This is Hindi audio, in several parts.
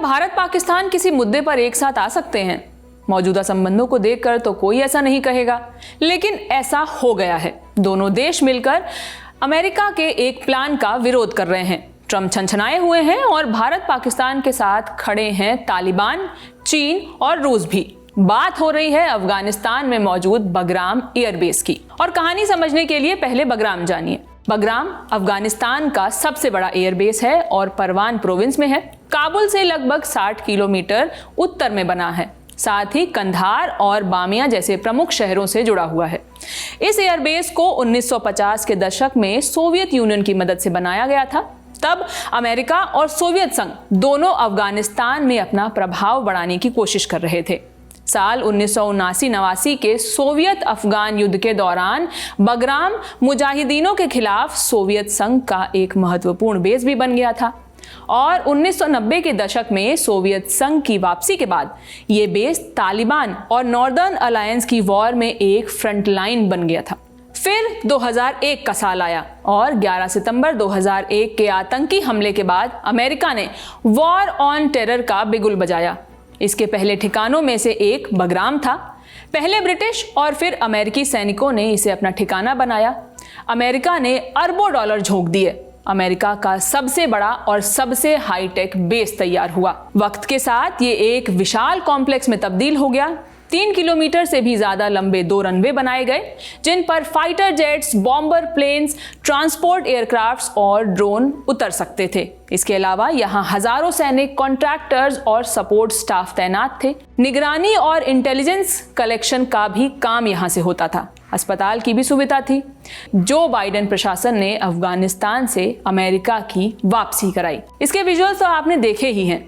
भारत पाकिस्तान किसी मुद्दे पर एक साथ आ सकते हैं? मौजूदा संबंधों को देखकर तो कोई ऐसा नहीं कहेगा, लेकिन ऐसा हो गया है। दोनों देश मिलकर अमेरिका के एक प्लान का विरोध कर रहे हैं। ट्रंप छनछनाए हुए हैं और भारत पाकिस्तान के साथ खड़े हैं तालिबान, चीन और रूस भी। बात हो रही है अफगानिस्तान में मौजूद बगराम एयरबेस की। और कहानी समझने के लिए पहले बगराम जानिए। बगराम अफगानिस्तान का सबसे बड़ा एयरबेस है और परवान प्रोविंस में है। काबुल से लगभग 60 किलोमीटर उत्तर में बना है, साथ ही कंधार और बामिया जैसे प्रमुख शहरों से जुड़ा हुआ है। इस एयरबेस को 1950 के दशक में सोवियत यूनियन की मदद से बनाया गया था। तब अमेरिका और सोवियत संघ दोनों अफगानिस्तान में अपना प्रभाव बढ़ाने की कोशिश कर रहे थे। साल 1979-89 के सोवियत अफगान युद्ध के दौरान बगराम मुजाहिदीनों के खिलाफ सोवियत संघ का एक महत्वपूर्ण बेस भी बन गया था। और 1990 के दशक में सोवियत संघ की वापसी के बाद ये बेस तालिबान और नॉर्दर्न अलायंस की वॉर में एक फ्रंट लाइन बन गया था। फिर 2001 का साल आया और 11 सितंबर 2001 के आतंकी हमले के बाद अमेरिका ने वॉर ऑन टेरर का बिगुल बजाया। इसके पहले ठिकानों में से एक बगराम था। पहले ब्रिटिश और फिर अमेरिकी सैनिकों ने इसे अपना ठिकाना बनाया। अमेरिका ने अरबों डॉलर झोंक दिए। अमेरिका का सबसे बड़ा और सबसे हाईटेक बेस तैयार हुआ। वक्त के साथ ये एक विशाल कॉम्प्लेक्स में तब्दील हो गया। 3 किलोमीटर से भी ज्यादा लंबे 2 रनवे बनाए गए, जिन पर fighter jets, bomber planes, transport aircrafts और ड्रोन उतर सकते थे। इसके अलावा यहाँ हजारों सैनिक, कॉन्ट्रैक्टर्स और सपोर्ट स्टाफ तैनात थे। निगरानी और इंटेलिजेंस कलेक्शन का भी काम यहाँ से होता था। अस्पताल की भी सुविधा थी। जो बाइडेन प्रशासन ने अफगानिस्तान से अमेरिका की वापसी कराई। इसके विजुअल्स तो आपने देखे ही हैं।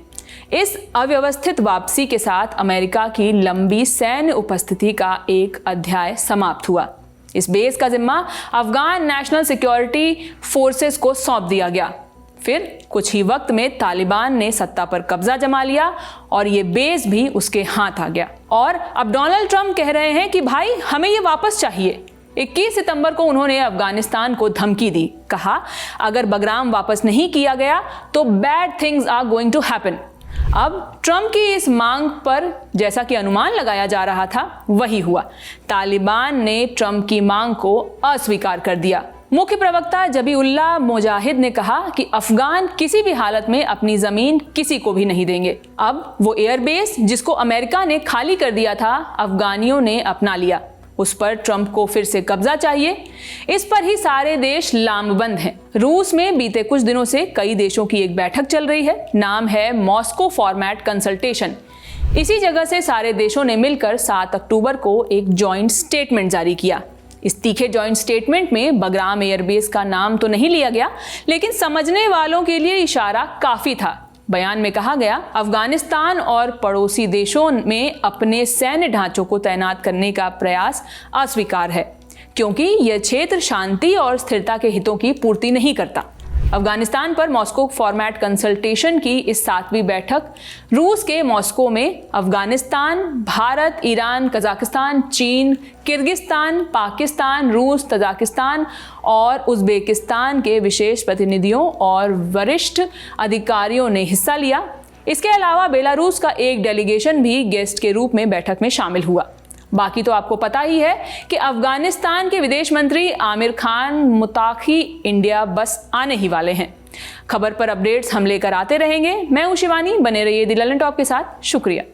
इस अव्यवस्थित वापसी के साथ अमेरिका की लंबी सैन्य उपस्थिति का एक अध्याय समाप्त हुआ। इस बेस का जिम्मा अफगान नेशनल सिक्योरिटी फोर्सेस को सौंप दिया गया। फिर कुछ ही वक्त में तालिबान ने सत्ता पर कब्जा जमा लिया और ये बेस भी उसके हाथ आ गया। और अब डोनाल्ड ट्रंप कह रहे हैं कि भाई हमें ये वापस चाहिए। 21 सितंबर को उन्होंने अफगानिस्तान को धमकी दी। कहा अगर बगराम वापस नहीं किया गया तो bad things are going to happen. अब ट्रंप की इस मांग पर जैसा कि अनुमान लगाया जा रहा था वही हुआ। तालिबान ने ट्रंप की मांग को अस्वीकार कर दिया। मुख्य प्रवक्ता जबीउल्लाह मुजाहिद ने कहा कि अफगान किसी भी हालत में अपनी जमीन किसी को भी नहीं देंगे। अब वो एयरबेस जिसको अमेरिका ने खाली कर दिया था, अफगानियों ने अपना लिया। उस पर ट्रंप को फिर से कब्जा चाहिए। इस पर ही सारे देश लामबंद हैं। रूस में बीते कुछ दिनों से कई देशों की एक बैठक चल रही है। नाम है मॉस्को फॉर्मेट कंसल्टेशन। इसी जगह से सारे देशों ने मिलकर 7 अक्टूबर को एक जॉइंट स्टेटमेंट जारी किया। इस तीखे जॉइंट स्टेटमेंट में बगराम एयरबेस का नाम तो नहीं लिया गया, लेकिन समझने वालों के लिए इशारा काफी था। बयान में कहा गया अफगानिस्तान और पड़ोसी देशों में अपने सैन्य ढांचों को तैनात करने का प्रयास अस्वीकार है, क्योंकि यह क्षेत्र शांति और स्थिरता के हितों की पूर्ति नहीं करता। अफगानिस्तान पर मॉस्को फॉर्मेट कंसल्टेशन की इस 7वीं बैठक रूस के मॉस्को में अफगानिस्तान, भारत, ईरान, कजाकिस्तान, चीन, किर्गिस्तान, पाकिस्तान, रूस, तजाकिस्तान और उज़्बेकिस्तान के विशेष प्रतिनिधियों और वरिष्ठ अधिकारियों ने हिस्सा लिया। इसके अलावा बेलारूस का एक डेलीगेशन भी गेस्ट के रूप में बैठक में शामिल हुआ। बाकी तो आपको पता ही है कि अफगानिस्तान के विदेश मंत्री आमिर खान मुताखी इंडिया बस आने ही वाले हैं। खबर पर अपडेट्स हम लेकर आते रहेंगे। मैं हूं शिवानी, बने रहिए दी ललन टॉप के साथ। शुक्रिया।